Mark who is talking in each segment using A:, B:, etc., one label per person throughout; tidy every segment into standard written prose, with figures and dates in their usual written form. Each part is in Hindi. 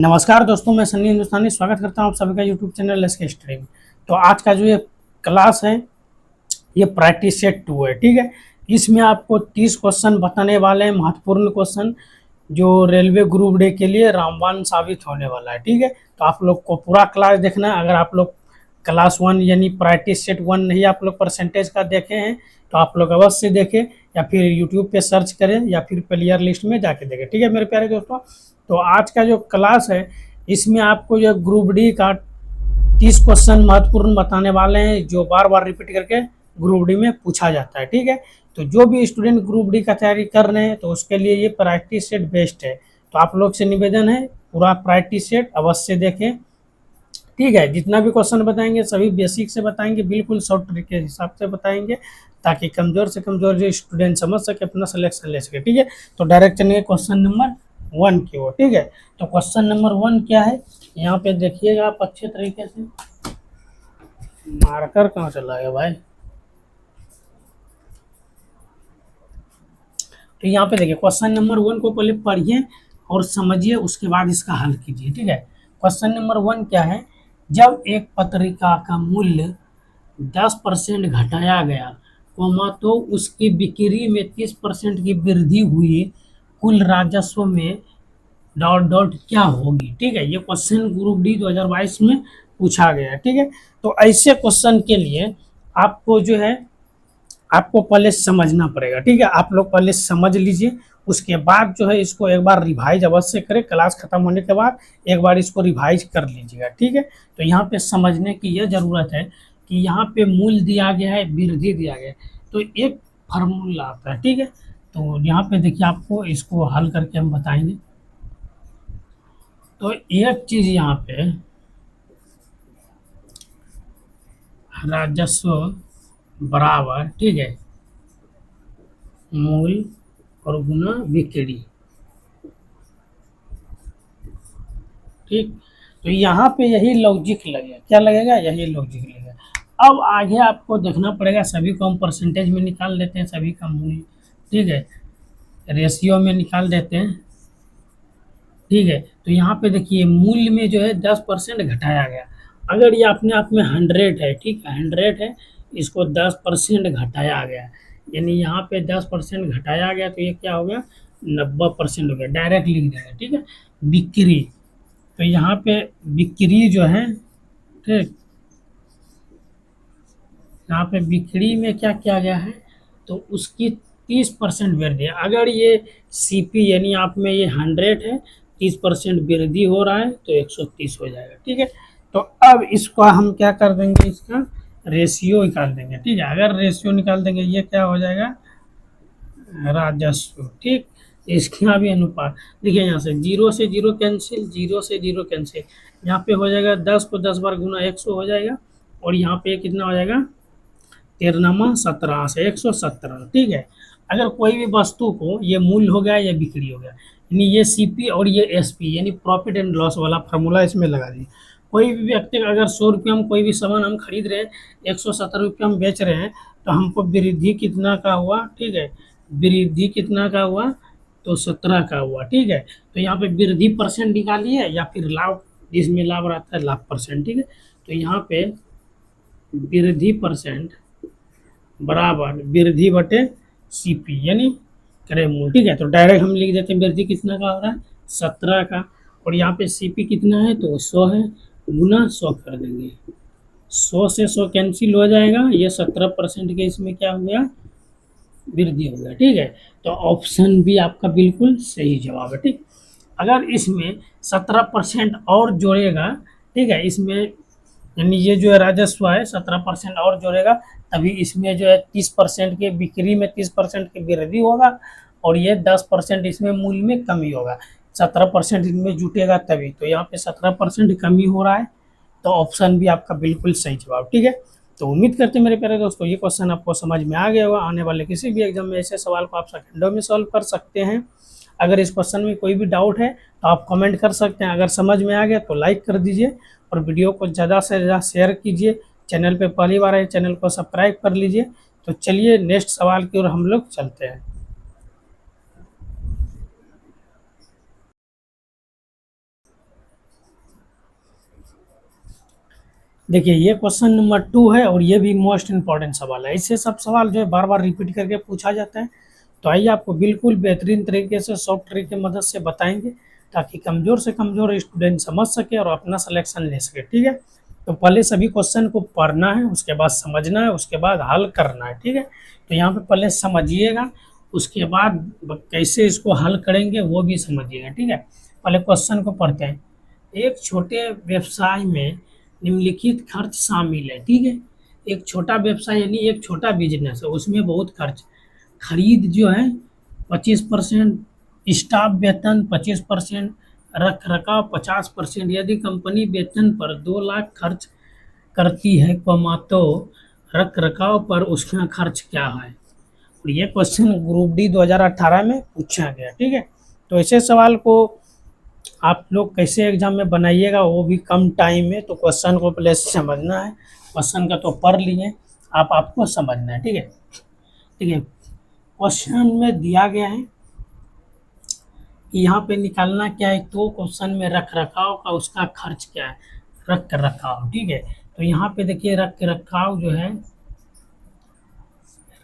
A: नमस्कार दोस्तों, मैं सन्नी हिंदुस्तानी स्वागत करता हूं आप सभी का यूट्यूब चैनल एसके स्टडी में। तो आज का जो ये क्लास है ये प्रैक्टिस सेट 2 है, ठीक है। इसमें आपको 30 क्वेश्चन बताने वाले हैं, महत्वपूर्ण क्वेश्चन जो रेलवे ग्रुप डी के लिए रामबाण साबित होने वाला है, ठीक है। तो आप लोग को पूरा क्लास देखना है। अगर आप लोग क्लास 1 यानी प्रैक्टिस सेट 1 नहीं आप लोग परसेंटेज का देखे हैं तो आप लोग अवश्य देखें, या फिर यूट्यूब पे सर्च करें या फिर प्लेयर लिस्ट में जाके देखें, ठीक है मेरे प्यारे दोस्तों। तो आज का जो क्लास है इसमें आपको जो ग्रुप डी का 30 क्वेश्चन महत्वपूर्ण बताने वाले हैं जो बार बार रिपीट करके ग्रुप डी में पूछा जाता है, ठीक है। तो जो भी स्टूडेंट ग्रुप डी का तैयारी कर रहे हैं तो उसके लिए ये प्रैक्टिस सेट बेस्ट है। तो आप लोग से निवेदन है पूरा प्रैक्टिस सेट अवश्य देखें, ठीक है। जितना भी क्वेश्चन बताएंगे सभी बेसिक से बताएंगे, बिल्कुल शॉर्ट ट्रिक के हिसाब से बताएंगे ताकि कमजोर से कमजोर जो स्टूडेंट समझ सके, अपना सिलेक्शन ले सके, ठीक है। तो डायरेक्ट चलेंगे क्वेश्चन नंबर 1 की ओर, ठीक है। तो क्वेश्चन नंबर 1 क्या है यहाँ पे देखिएगा आप अच्छे तरीके से। मार्कर कहाँ चला गया भाई? तो यहाँ पे देखिए क्वेश्चन नंबर 1 को पहले पढ़िए और समझिए, उसके बाद इसका हल कीजिए, ठीक है। क्वेश्चन नंबर 1 क्या है, जब एक पत्रिका का मूल्य 10% घटाया गया तो उसकी बिक्री में 30% की वृद्धि हुई, कुल राजस्व में डॉट डॉट क्या होगी, ठीक है। ये क्वेश्चन ग्रुप डी 2022 में पूछा गया है, ठीक है। तो ऐसे क्वेश्चन के लिए आपको जो है आपको पहले समझना पड़ेगा, ठीक है। आप लोग पहले समझ लीजिए, उसके बाद जो है इसको एक बार रिवाइज अवश्य करें। क्लास खत्म होने के बाद एक बार इसको रिवाइज कर लीजिएगा, ठीक है। तो यहाँ पे समझने की यह ज़रूरत है कि यहाँ पे मूल्य दिया गया है, वृद्धि दिया गया है, तो एक फार्मूला आता है, ठीक है। तो यहाँ पे देखिए आपको इसको हल करके हम बताएंगे। तो एक चीज़ यहाँ पे राजस्व बराबर, ठीक है, मूल्य और गुना बिक्री, ठीक। तो यहाँ पे यही लॉजिक लगेगा, क्या लगेगा? यही लॉजिक लगेगा। अब आगे आपको देखना पड़ेगा, सभी को हम परसेंटेज में निकाल देते हैं, सभी का मूल्य, ठीक है, रेशियो में निकाल देते हैं, ठीक है। तो यहाँ पे देखिए मूल्य में जो है 10% घटाया गया। अगर ये अपने आप में 100 है, ठीक है, 100 है, इसको 10% घटाया गया, यानी यहाँ पे 10% घटाया गया तो ये क्या हो गया? 90% हो गया। डायरेक्ट लिख देंगे, ठीक है। बिक्री, तो यहाँ पे बिक्री जो है, ठीक, यहाँ पे बिक्री में क्या किया गया है, तो उसकी 30% वृद्धि है। अगर ये सीपी यानी आप में ये 100 है, 30% वृद्धि हो रहा है तो 130 हो जाएगा, ठीक है। तो अब इसको हम क्या कर देंगे, इसका रेशियो निकाल देंगे, ठीक है। अगर रेशियो निकाल देंगे ये क्या हो जाएगा? राजस्व, ठीक। इसका भी अनुपात देखिए, यहाँ से 0 से 0 कैंसिल, 0 से 0 कैंसिल, यहाँ पे हो जाएगा 10 को 10 बार गुना 100 हो जाएगा, और यहाँ पे कितना हो जाएगा? 13 17 से 117, ठीक है। अगर कोई भी वस्तु को ये मूल्य हो गया या बिक्री हो गया, यानी ये सीपी और ये एसपी यानी प्रॉफिट एंड लॉस वाला फार्मूला इसमें लगा दिए। कोई भी व्यक्ति अगर 100 रुपये हम कोई भी सामान हम खरीद रहे हैं, 117 रुपये हम बेच रहे हैं, तो हमको वृद्धि कितना का हुआ, ठीक है, वृद्धि कितना का हुआ? तो 17 का हुआ, ठीक है। तो यहाँ पे वृद्धि परसेंट निकालिए या फिर लाभ, जिसमें लाभ रहता है लाभ परसेंट, ठीक है। तो यहाँ पे वृद्धि परसेंट बराबर वृद्धि बटे सीपी यानी क्रय मूल्य, ठीक है। तो डायरेक्ट हम लिख देते हैं वृद्धि कितना का हो रहा है? 17 का, और यहाँ पे सीपी कितना है? तो 100 है, गुना 100 कर देंगे, 100 से 100 कैंसिल हो जाएगा, ये 17% के इसमें क्या हो गया? वृद्धि हो गया, ठीक है। तो ऑप्शन भी आपका बिल्कुल सही जवाब है, ठीक। अगर इसमें 17% और जोड़ेगा, ठीक है, इसमें यानी ये जो है राजस्व है 17% और जोड़ेगा, तभी इसमें जो है 30% के बिक्री में 30% की वृद्धि होगा, और ये 10% इसमें मूल्य में कमी होगा। 17% इसमें जुटेगा तभी, तो यहाँ पे 17% कमी हो रहा है, तो ऑप्शन भी आपका बिल्कुल सही जवाब, ठीक है। तो उम्मीद करते हैं मेरे प्यारे दोस्तों ये क्वेश्चन आपको समझ में आ गया होगा। आने वाले किसी भी एग्जाम में ऐसे सवाल को आप सेकंडों में सॉल्व कर सकते हैं। अगर इस क्वेश्चन में कोई भी डाउट है तो आप कमेंट कर सकते हैं। अगर समझ में आ गया तो लाइक कर दीजिए और वीडियो को ज़्यादा से ज़्यादा शेयर कीजिए। चैनल पे पहली बार आए चैनल को सब्सक्राइब कर लीजिए। तो चलिए नेक्स्ट सवाल की ओर हम लोग चलते हैं। देखिए ये क्वेश्चन नंबर 2 है और ये भी मोस्ट इम्पॉर्टेंट सवाल है। इससे सब सवाल जो है बार बार रिपीट करके पूछा जाता है। तो आइए आपको बिल्कुल बेहतरीन तरीके से सॉफ्ट ट्रिक की मदद से बताएंगे, ताकि कमज़ोर से कमज़ोर स्टूडेंट समझ सके और अपना सिलेक्शन ले सके। ठीक है, तो पहले सभी क्वेश्चन को पढ़ना है, उसके बाद समझना है, उसके बाद हल करना है। ठीक है, तो यहाँ पे पहले समझिएगा, उसके बाद कैसे इसको हल करेंगे वो भी समझिएगा। ठीक है, पहले क्वेश्चन को पढ़ते हैं। एक छोटे व्यवसाय में निम्नलिखित खर्च शामिल है। ठीक है, एक छोटा व्यवसाय यानी एक छोटा बिजनेस है, उसमें बहुत खर्च। खरीद जो है 25%, स्टाफ वेतन 25%, रख रखाव 50%। यदि कंपनी वेतन पर 2 लाख खर्च करती है कमा, तो रख रखाव पर उसका खर्च क्या है। और ये क्वेश्चन ग्रुप डी 2018 में पूछा गया। ठीक है, तो ऐसे सवाल को आप लोग कैसे एग्जाम में बनाइएगा, वो भी कम टाइम में। तो क्वेश्चन को पहले समझना है, क्वेश्चन का तो पढ़ लिए, आपको समझना है। ठीक है, ठीक है, क्वेश्चन में दिया गया है कि यहाँ पे निकालना क्या है। तो क्वेश्चन में रख रखाव का उसका खर्च क्या है, रख रखाव। ठीक है, तो यहाँ पे देखिए रख रखाव जो है,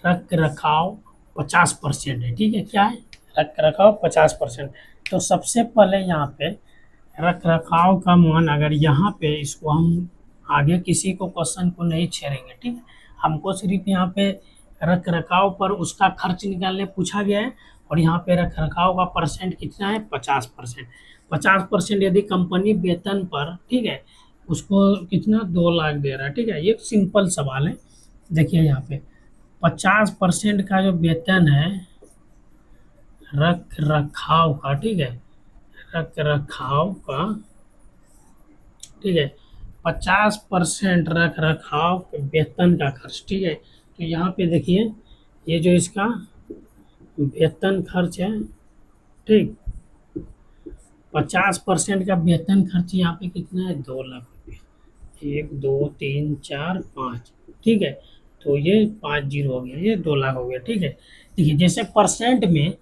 A: रख रखाव 50% है। ठीक है, क्या है, रख रखाव 50%। तो सबसे पहले यहाँ पे रख रखाव का मान, अगर यहाँ पे इसको हम आगे किसी को क्वेश्चन को नहीं छेड़ेंगे। ठीक है, हमको सिर्फ यहाँ पे रख रखाव पर उसका खर्च निकालने पूछा गया है। और यहाँ पे रख रखाव का परसेंट कितना है, 50%। 50% यदि कंपनी वेतन पर, ठीक है, उसको कितना 2 लाख दे रहा है। ठीक है, ये सिंपल सवाल है। देखिए यहाँ पे 50% का जो वेतन है रख रखाव का, ठीक है, रख रखाव का, ठीक है, 50% रख रखाव के वेतन का खर्च। ठीक है, तो यहाँ पे देखिए ये जो इसका वेतन खर्च है, ठीक, 50% का वेतन खर्च यहाँ पे कितना है, 2 लाख रुपये। 1 2 3 4 5, ठीक है, तो ये 5 जीरो हो गया, ये 2 लाख हो गया। ठीक है, देखिए जैसे परसेंट में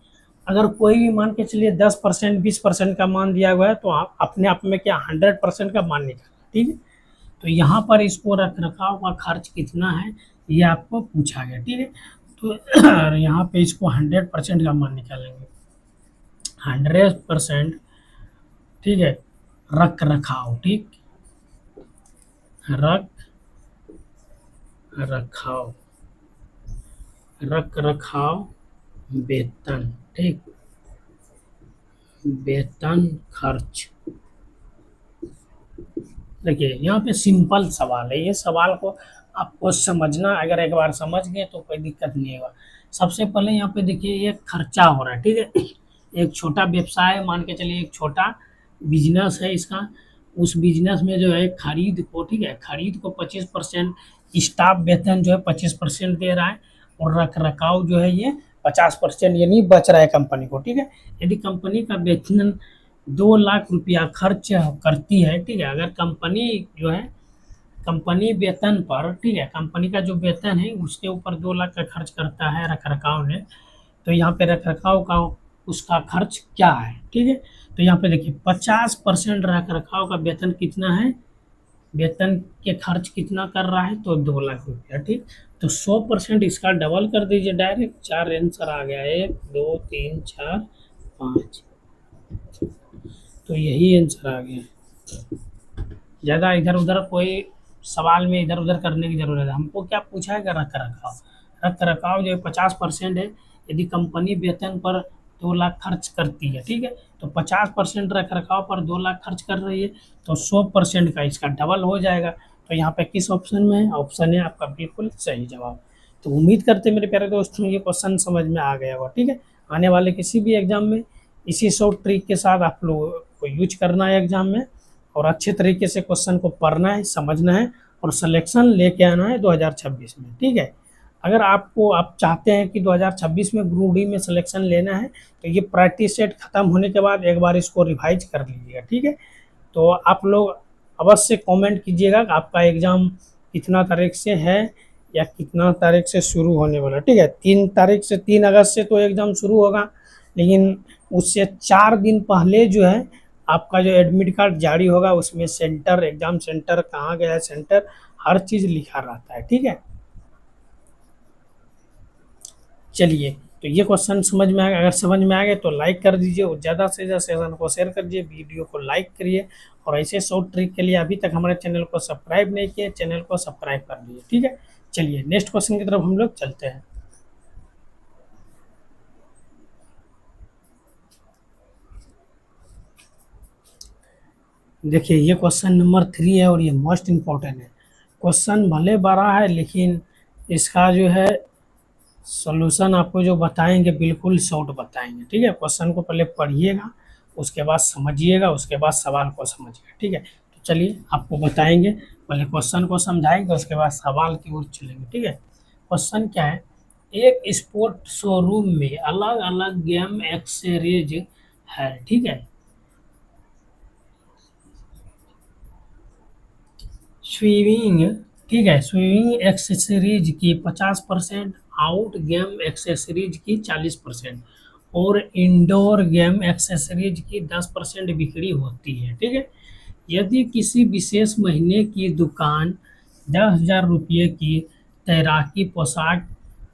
A: अगर कोई भी मान के चलिए 10% 20% का मान दिया हुआ है, तो आप अपने आप में क्या 100% का मान निकालना। ठीक है, तो यहाँ पर इसको रख रखाव का खर्च कितना है ये आपको पूछा गया। ठीक है, तो यहाँ पे इसको 100% का मान निकालेंगे, 100%। ठीक है, रख रखाव, ठीक, रख रखाव, रख रखाव वेतन, ठीक, वेतन खर्च। देखिए यहाँ पे सिंपल सवाल है, ये सवाल को आपको समझना, अगर एक बार समझ गए तो कोई दिक्कत नहीं होगा। सबसे पहले यहाँ पे देखिए ये खर्चा हो रहा है। ठीक है, एक छोटा व्यवसाय मान के चलिए, एक छोटा बिजनेस है इसका, उस बिजनेस में जो है खरीद को, ठीक है, खरीद को 25%, स्टाफ वेतन जो है 25% दे रहा है, और रख रखाव जो है ये 50% यानी बच रहा है कंपनी को। ठीक है, यदि कंपनी का वेतन 2 लाख रुपया खर्च करती है, ठीक है, अगर कंपनी जो है, कंपनी वेतन पर, ठीक है, कंपनी का जो वेतन है उसके ऊपर 2 लाख का खर्च करता है रख रखाव ने, तो यहाँ पे रख रखाव का उसका खर्च क्या है। ठीक है, तो यहाँ पे देखिए 50% रख रखाव का वेतन कितना है, वेतन के खर्च कितना कर रहा है, तो 2 लाख रुपया। ठीक, तो 100% इसका डबल कर दीजिए डायरेक्ट, 4 आंसर आ गया, 1 2 3 4 5, तो यही आंसर आ गया। ज़्यादा इधर उधर कोई सवाल में इधर उधर करने की जरूरत है। हमको क्या पूछा है कि रख रखाव, रख रखाव जो 50% है, यदि कंपनी वेतन पर 2 लाख खर्च करती है, ठीक है, तो 50% रख रखाव पर 2 लाख खर्च कर रही है, तो 100% का इसका डबल हो जाएगा। तो यहाँ पे किस ऑप्शन में है, ऑप्शन है आपका बिल्कुल सही जवाब। तो उम्मीद करते हैं मेरे प्यारे दोस्तों ये क्वेश्चन समझ में आ गया होगा। ठीक है, आने वाले किसी भी एग्जाम में इसी शॉर्ट ट्रिक के साथ आप लोगों को यूज करना है एग्जाम में, और अच्छे तरीके से क्वेश्चन को पढ़ना है, समझना है, और सिलेक्शन लेके आना है 2026 में। ठीक है, अगर आपको आप चाहते हैं कि 2026 में ग्रुप डी में सिलेक्शन लेना है, तो ये प्रैक्टिस सेट खत्म होने के बाद एक बार इसको रिवाइज कर लीजिएगा। ठीक है, तो आप लोग अवश्य कमेंट कीजिएगा कि आपका एग्ज़ाम कितना तारीख से है या कितना तारीख से शुरू होने वाला। ठीक है, 3 तारीख से 3 अगस्त से तो एग्ज़ाम शुरू होगा, लेकिन उससे 4 दिन पहले जो है आपका जो एडमिट कार्ड जारी होगा उसमें सेंटर, एग्जाम सेंटर कहाँ गया, सेंटर हर चीज़ लिखा रहता है, ठीक है। चलिए, तो ये क्वेश्चन समझ में आ गया। अगर समझ में आ गया तो लाइक कर दीजिए और ज़्यादा से ज़्यादा सेशन को शेयर कर दीजिए, वीडियो को लाइक करिए और ऐसे शॉर्ट ट्रिक के लिए अभी तक हमारे चैनल को सब्सक्राइब नहीं किए, चैनल को सब्सक्राइब कर लीजिए, ठीक है। चलिए नेक्स्ट क्वेश्चन की तरफ हम लोग चलते हैं। देखिए ये क्वेश्चन नंबर 3 है और ये मोस्ट इम्पोर्टेंट है। क्वेश्चन भले बड़ा है लेकिन इसका जो है सॉल्यूशन आपको जो बताएंगे बिल्कुल शॉर्ट बताएंगे, ठीक है। क्वेश्चन को पहले पढ़िएगा, उसके बाद समझिएगा, उसके बाद सवाल को समझिएगा, ठीक है। तो चलिए आपको बताएंगे, पहले क्वेश्चन को समझाएंगे उसके बाद सवाल की ओर चलेंगे, ठीक है। क्वेश्चन क्या है, एक स्पोर्ट शोरूम में अलग अलग गेम एक्सेसरीज है, ठीक है। स्विमिंग, ठीक है, स्विमिंग एक्सेसरीज की 50%, आउट गेम एक्सेसरीज की 40% और इंडोर गेम एक्सेसरीज की 10% बिक्री होती है, ठीक है। यदि किसी विशेष महीने की दुकान 10,000 रुपये की तैराकी पोशाक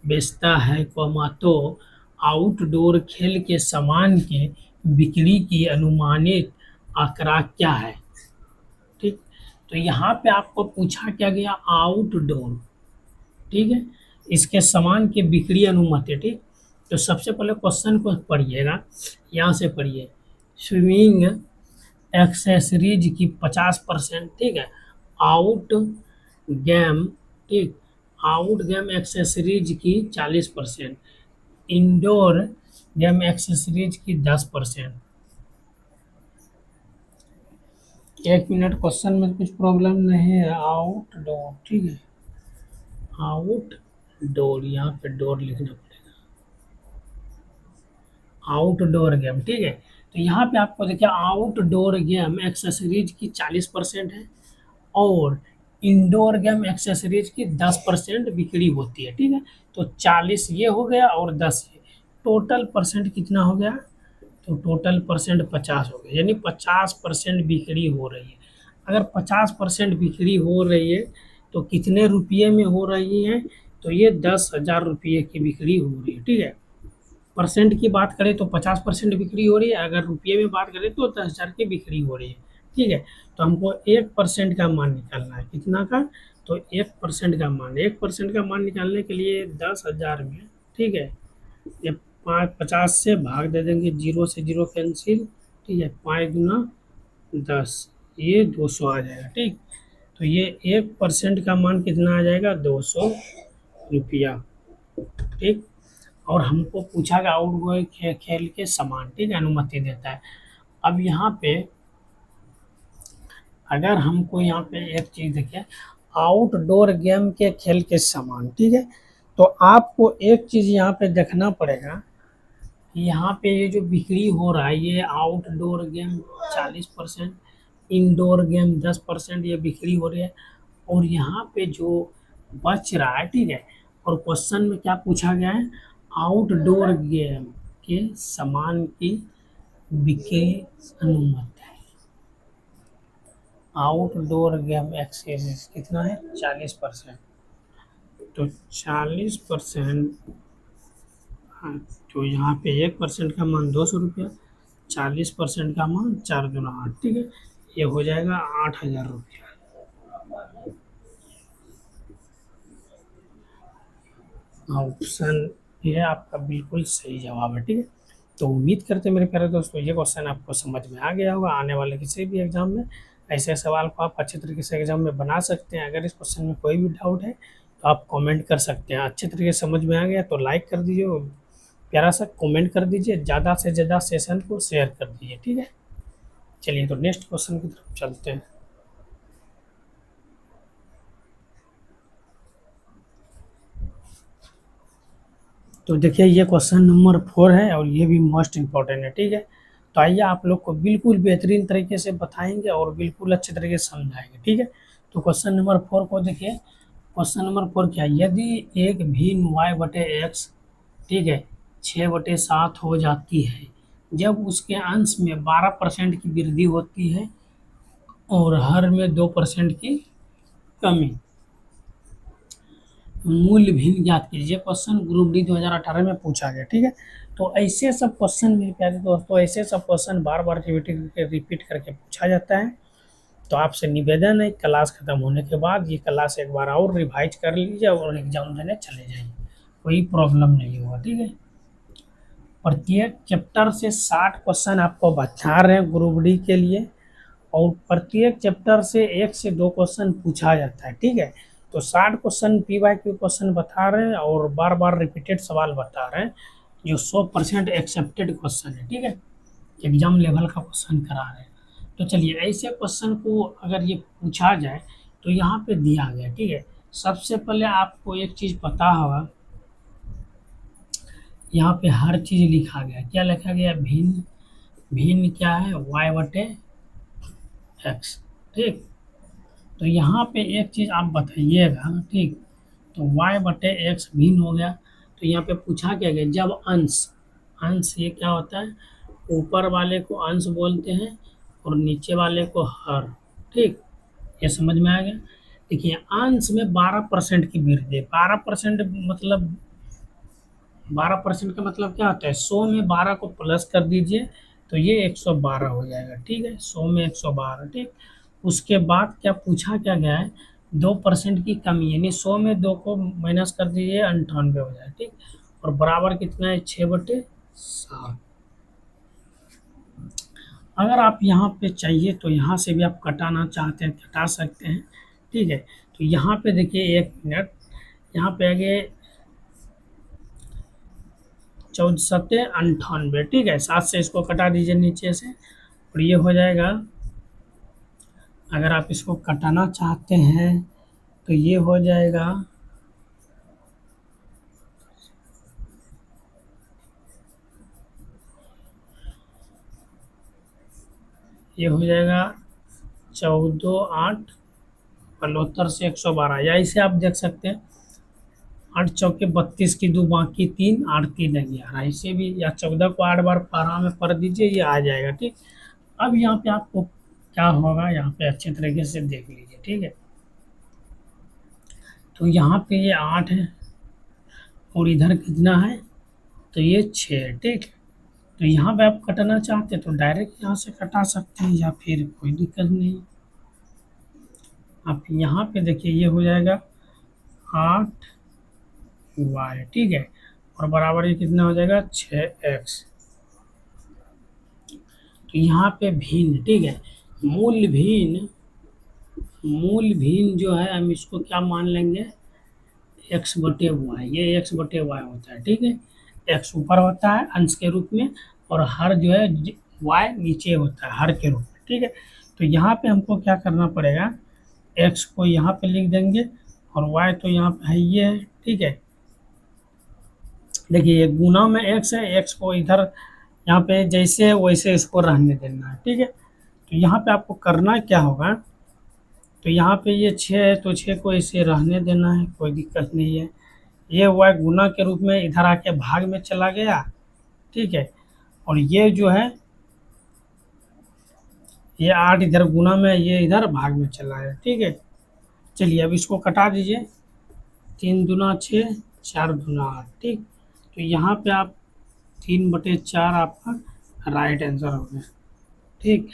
A: बेचता है तो आउटडोर खेल के सामान के बिक्री की अनुमानित आंकड़ा क्या है, ठीक। तो यहाँ पे आपको पूछा क्या गया, आउटडोर, ठीक है, इसके सामान की बिक्री अनुमति, ठीक। तो सबसे पहले क्वेश्चन को पढ़िएगा, यहाँ से पढ़िए, स्विमिंग एक्सेसरीज की 50%, ठीक है, आउट गेम, ठीक, आउट गेम एक्सेसरीज की 40%, इंडोर गेम एक्सेसरीज की 10%। 1 मिनट, क्वेश्चन में कुछ प्रॉब्लम नहीं है, आउटडोर, ठीक है, आउटडोर, यहाँ पे डोर लिखना पड़ेगा, आउटडोर गेम, ठीक है। तो यहाँ पे आपको देखिए आउटडोर गेम एक्सेसरीज की 40% है और इंडोर गेम एक्सेसरीज की 10% बिक्री होती है, ठीक है। तो 40 ये हो गया और 10 ये, टोटल परसेंट कितना हो गया, तो टोटल परसेंट 50 हो गया, यानी 50% बिक्री हो रही है। अगर 50% बिक्री हो रही है तो कितने रुपये में हो रही है, तो ये 10,000 रुपये की बिक्री हो रही है, ठीक है। परसेंट की बात करें तो 50% बिक्री हो रही है, अगर रुपये में बात करें तो 10,000 की बिक्री हो रही है, ठीक है। तो हमको 1% का मान निकालना है, कितना का, तो 1% का मान, 1% का मान निकालने के लिए 10,000 में, ठीक है, ये 50 से भाग दे देंगे, जीरो से जीरो कैंसिल, ठीक है, 5 × 10, ये 200 आ जाएगा, ठीक। तो ये 1% का मान कितना आ जाएगा, 200 रुपया, ठीक। और हमको पूछा गया आउटडोर खेल के समान, ठीक है, अनुमति देता है। अब यहाँ पे अगर हमको यहाँ पे एक चीज़ देखिए, आउटडोर गेम के खेल के समान, ठीक है। तो आपको एक चीज़ यहाँ पे देखना पड़ेगा कि यहाँ पे ये जो बिक्री हो रहा है, ये आउटडोर गेम 40%, इंडोर गेम 10% ये बिक्री हो रही है और यहाँ पे जो बच रहा है, ठीक है। और क्वेश्चन में क्या पूछा गया है, आउटडोर गेम के सामान की बिक्री अनुमति है। आउटडोर गेम एक्सेस कितना है, 40%, तो 40%, हाँ, तो यहाँ पे 1% का मान 200 रुपया, 40% का मान 4 × 8, ठीक है, ये हो जाएगा 8,000 रुपया। ऑप्शन ये आपका बिल्कुल सही जवाब है, ठीक है। तो उम्मीद करते हैं मेरे प्यारे दोस्तों ये क्वेश्चन आपको समझ में आ गया होगा। आने वाले किसी भी एग्जाम में ऐसे सवाल को आप अच्छे तरीके से एग्जाम में बना सकते हैं। अगर इस क्वेश्चन में कोई भी डाउट है तो आप कमेंट कर सकते हैं। अच्छे तरीके से समझ में आ गया तो लाइक कर दीजिए और प्यारा सा कमेंट कर दीजिए, ज़्यादा से ज़्यादा सेशन को शेयर कर दीजिए, ठीक है। चलिए तो नेक्स्ट क्वेश्चन की तरफ चलते हैं। तो देखिए ये क्वेश्चन नंबर 4 है और ये भी मोस्ट इम्पोर्टेंट है, ठीक है। तो आइए आप लोग को बिल्कुल बेहतरीन तरीके से बताएंगे और बिल्कुल अच्छे तरीके से समझाएंगे, ठीक है। तो क्वेश्चन नंबर 4 को देखिए, क्वेश्चन नंबर 4 क्या है, यदि एक भिन्न y/x, ठीक है, 6/7 हो जाती है जब उसके अंश में 12% की वृद्धि होती है और हर में 2% की कमी। मूल्य भिन्न ज्ञात कीजिए। क्वेश्चन ग्रुप डी 2018 में पूछा गया। ठीक है, तो ऐसे सब क्वेश्चन मेरे प्यारे दोस्तों, ऐसे सब क्वेश्चन बार बार रिपीट करके पूछा जाता है। तो आपसे निवेदन है, क्लास खत्म होने के बाद ये क्लास एक बार और रिवाइज कर लीजिए और एग्जाम देने चले जाइए, कोई प्रॉब्लम नहीं होगा। ठीक है, प्रत्येक चैप्टर से 60 क्वेश्चन आपको बता रहे हैं ग्रुप डी के लिए, और प्रत्येक चैप्टर से 1 से 2 क्वेश्चन पूछा जाता है। ठीक है, तो 60 क्वेश्चन PYQ क्वेश्चन बता रहे हैं और बार बार रिपीटेड सवाल बता रहे हैं, जो 100% एक्सेप्टेड क्वेश्चन है। ठीक है, एग्जाम लेवल का क्वेश्चन करा रहे हैं। तो चलिए, ऐसे क्वेश्चन को अगर ये पूछा जाए तो यहाँ पे दिया गया। ठीक है, सबसे पहले आपको एक चीज़ पता होगा, यहाँ पे हर चीज़ लिखा गया। क्या लिखा गया? भिन्न। भिन्न क्या है? y/x। ठीक, तो यहाँ पे एक चीज़ आप बताइएगा। ठीक, तो y/x भिन्न हो गया। तो यहाँ पे पूछा क्या गया? जब अंश, अंश ये क्या होता है? ऊपर वाले को अंश बोलते हैं और नीचे वाले को हर। ठीक, ये समझ में आ गया। देखिए, अंश में 12% की वृद्धि। 12% मतलब 12% का मतलब क्या होता है? 100 में 12 को प्लस कर दीजिए तो ये 112 हो जाएगा। ठीक है, 100 में 112। ठीक, उसके बाद क्या पूछा क्या गया है? 2% की कमी, यानी 100 में 2 को माइनस कर दीजिए, 98 हो जाए। ठीक, और बराबर कितना है? 6/7। अगर आप यहाँ पे चाहिए तो यहाँ से भी आप कटाना चाहते हैं कटा सकते हैं। ठीक है, तो यहाँ पे देखिए, 1 मिनट, यहाँ पे आगे 14/98। ठीक है, 7 से इसको कटा दीजिए नीचे से और ये हो जाएगा। अगर आप इसको कटाना चाहते हैं तो ये हो जाएगा, ये हो जाएगा 14/8 से 112, या इसे आप देख सकते हैं 8 चौके 32 की 2 बाकी 3, 8 3 11, इसे भी, या 14 को 8 बार पारा में पढ़ दीजिए, ये आ जाएगा। ठीक, अब यहाँ पे आपको क्या होगा, यहाँ पे अच्छे तरीके से देख लीजिए। ठीक है, तो यहाँ पे ये 8 है और इधर कितना है? तो ये 6 है। ठीक, तो यहाँ पे आप कटना चाहते हैं तो डायरेक्ट यहाँ से कटा सकते हैं, या फिर कोई दिक्कत नहीं। आप यहाँ पे देखिए, ये हो जाएगा 8y। ठीक है, और बराबर ये कितना हो जाएगा? 6x। तो यहाँ पे भिन्न। ठीक है, मूल भिन्न, मूल भिन्न जो है हम इसको क्या मान लेंगे? x/y। ये x/y होता है। ठीक है, x ऊपर होता है अंश के रूप में और हर जो है y नीचे होता है हर के रूप में। ठीक है, तो यहाँ पे हमको क्या करना पड़ेगा? x को यहाँ पे लिख देंगे और y तो यहाँ पे है, ये है। ठीक है, देखिए, ये गुना में x है, x को इधर यहाँ पे जैसे है वैसे इसको रहने देना है। ठीक है, तो यहाँ पे आपको करना क्या होगा? तो यहाँ पे ये 6 है तो 6 को इसे रहने देना है, कोई दिक्कत नहीं है। ये y गुना के रूप में इधर आके भाग में चला गया। ठीक है, और ये जो है ये 8 इधर गुना में, ये इधर भाग में चला है। ठीक है, चलिए अब इसको कटा दीजिए। 3 दूना 6, 4 दूना 8। ठीक, तो यहाँ पे आप 3/4 आपका राइट आंसर हो गया। ठीक,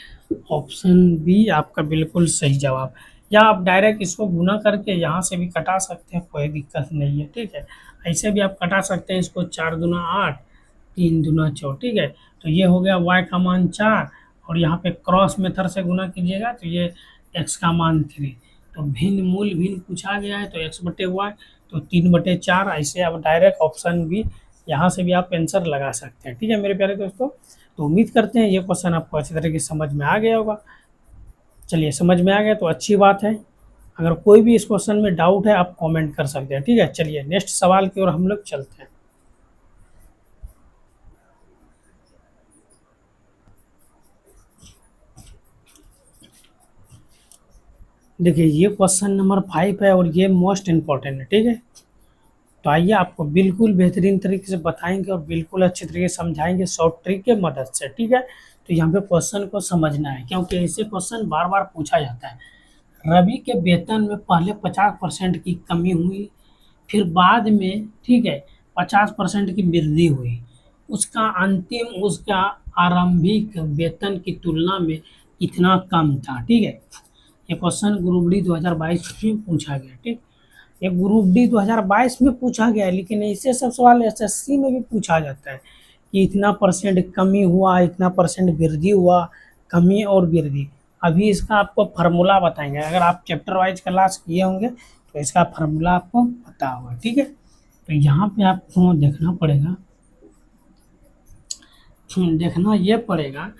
A: ऑप्शन बी आपका बिल्कुल सही जवाब। या आप डायरेक्ट इसको गुना करके यहाँ से भी कटा सकते हैं, कोई दिक्कत नहीं है। ठीक है, ऐसे भी आप कटा सकते हैं इसको। 4 दूना 8, 3 दूना 4। ठीक है, तो ये हो गया y का मान 4, और यहाँ पे क्रॉस मेथड से गुना कीजिएगा तो ये x का मान 3। तो भिन्न मूल भिन्न पूछा गया है तो x/y, तो 3/4। ऐसे आप डायरेक्ट ऑप्शन भी यहाँ से भी आप आंसर लगा सकते हैं। ठीक है मेरे प्यारे दोस्तों, तो उम्मीद करते हैं ये क्वेश्चन आपको अच्छी तरीके से समझ में आ गया होगा। चलिए, समझ में आ गया तो अच्छी बात है। अगर कोई भी इस क्वेश्चन में डाउट है आप कमेंट कर सकते हैं। ठीक है, चलिए नेक्स्ट सवाल की ओर हम लोग चलते हैं। देखिए, ये क्वेश्चन नंबर 5 है और ये मोस्ट इम्पॉर्टेंट है। ठीक है, तो आइए आपको बिल्कुल बेहतरीन तरीके से बताएंगे और बिल्कुल अच्छे तरीके से समझाएंगे शॉर्ट ट्रिक के मदद से, ठीक है। तो यहाँ पे क्वेश्चन को समझना है, क्योंकि ऐसे क्वेश्चन बार बार पूछा जाता है। रवि के वेतन में पहले 50% की कमी हुई, फिर बाद में, ठीक है, 50% की वृद्धि हुई। उसका आरंभिक वेतन की तुलना में कितना कम था, ठीक है। ये क्वेश्चन ग्रुप डी 2022 में पूछा गया, ठीक। ये ग्रुप डी 2022 में पूछा गया है, लेकिन ऐसे सब सवाल एसएससी में भी पूछा जाता है कि इतना परसेंट कमी हुआ, इतना परसेंट वृद्धि हुआ, कमी और वृद्धि। अभी इसका आपको फार्मूला बताएंगे। अगर आप चैप्टर वाइज क्लास किए होंगे तो इसका फार्मूला आपको पता होगा, ठीक है। तो यहाँ पे आपको देखना पड़ेगा, देखना ये पड़ेगा,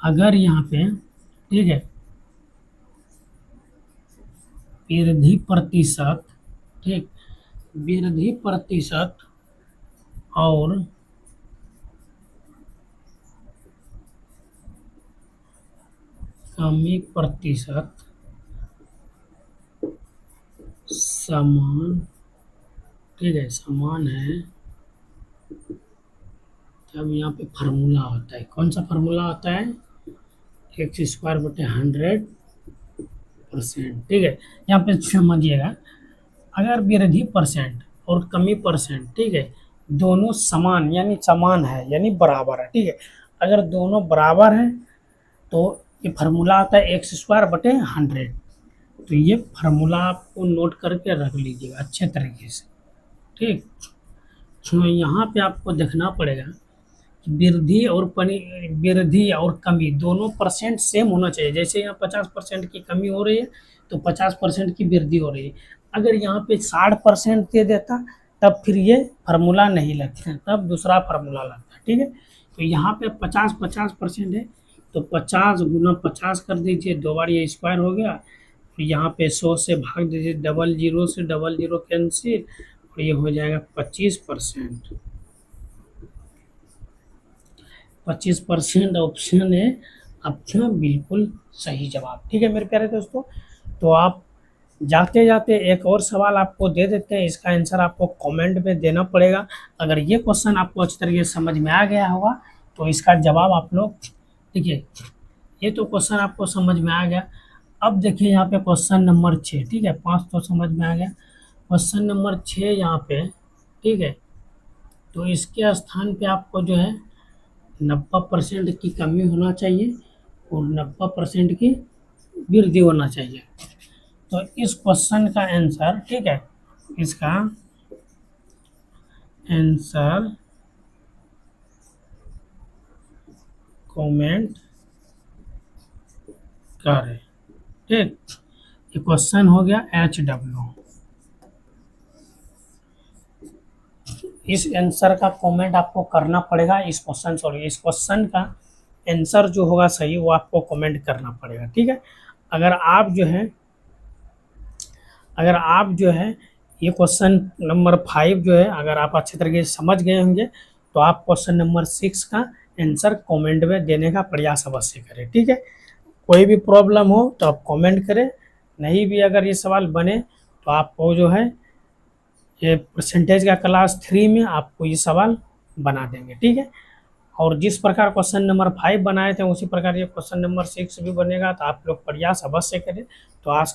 A: अगर यहाँ पे, ठीक है, वृद्धि प्रतिशत, ठीक, वृद्धि प्रतिशत और कमी प्रतिशत समान, ठीक है, समान है, तब यहाँ पे फार्मूला होता है। कौन सा फार्मूला होता है? x²/100%, ठीक है। यहाँ पे समझिएगा, अगर वृद्धि परसेंट और कमी परसेंट, ठीक है, दोनों समान यानी समान है यानी बराबर है, ठीक है। अगर दोनों बराबर हैं तो ये फार्मूला आता है x²/100। तो ये फार्मूला आपको नोट करके रख लीजिएगा अच्छे तरीके से, ठीक। तो यहाँ पे आपको देखना पड़ेगा कि वृद्धि और कमी दोनों परसेंट सेम होना चाहिए। जैसे यहाँ 50% की कमी हो रही है तो 50% की वृद्धि हो रही है। अगर यहाँ पे 60% दे देता तब फिर ये फार्मूला नहीं लगता, तब दूसरा फार्मूला लगता है, ठीक है। तो यहाँ पे 50% है तो 50 × 50 कर दीजिए, 2 बार ये स्क्वायर हो गया। तो यहाँ पे 100 से भाग दीजिए, 00 से 00 कैंसिल, और ये हो जाएगा 25%। 25% ऑप्शन है आपका बिल्कुल सही जवाब, ठीक है मेरे प्यारे दोस्तों। तो आप जाते जाते एक और सवाल आपको दे देते हैं, इसका आंसर आपको कमेंट में देना पड़ेगा। अगर ये क्वेश्चन आपको अच्छी तरीके से समझ में आ गया होगा तो इसका जवाब आप लोग, देखिए, ये तो क्वेश्चन आपको समझ में आ गया। अब देखिए यहाँ पे क्वेश्चन नंबर 6, ठीक है, 5 तो समझ में आ गया। क्वेश्चन नंबर 6 यहाँ पे, ठीक है, तो इसके स्थान पे आपको जो है 90% की कमी होना चाहिए और 90% की वृद्धि होना चाहिए। तो इस क्वेश्चन का आंसर, ठीक है, इसका आंसर कमेंट करें, ठीक। ये क्वेश्चन हो गया HW। इस आंसर का कमेंट आपको करना पड़ेगा। इस क्वेश्चन का आंसर जो होगा सही वो आपको कमेंट करना पड़ेगा, ठीक है। अगर आप जो है ये क्वेश्चन नंबर 5 जो है अगर आप अच्छे तरीके से समझ गए होंगे तो आप क्वेश्चन नंबर 6 का आंसर कमेंट में देने का प्रयास अवश्य करें, ठीक है। कोई भी प्रॉब्लम हो तो आप कमेंट करें, नहीं भी अगर ये सवाल बने तो आपको जो है ये परसेंटेज का क्लास 3 में आपको ये सवाल बना देंगे, ठीक है। और जिस प्रकार क्वेश्चन नंबर 5 बनाए थे उसी प्रकार ये क्वेश्चन नंबर 6 भी बनेगा, तो आप लोग प्रयास अवश्य करें। तो आज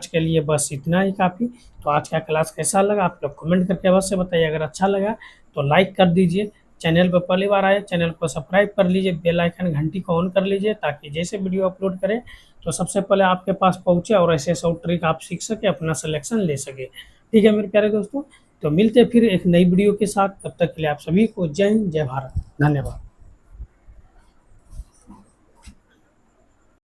A: के लिए बस इतना ही काफ़ी। तो आज का क्लास कैसा लगा आप लोग कमेंट करके अवश्य बताइए। अगर अच्छा लगा तो लाइक कर दीजिए, चैनल पर पहली बार आए चैनल को सब्सक्राइब कर लीजिए, बेल आइकन घंटी को ऑन कर लीजिए, ताकि जैसे वीडियो अपलोड करें तो सबसे पहले आपके पास पहुँचे और ऐसे शॉर्ट ट्रिक आप सीख सके, अपना सिलेक्शन ले सके, ठीक है मेरे प्यारे दोस्तों। तो मिलते फिर एक नई वीडियो के साथ, तब तक के लिए आप सभी को जय हिंद, जय भारत, धन्यवाद।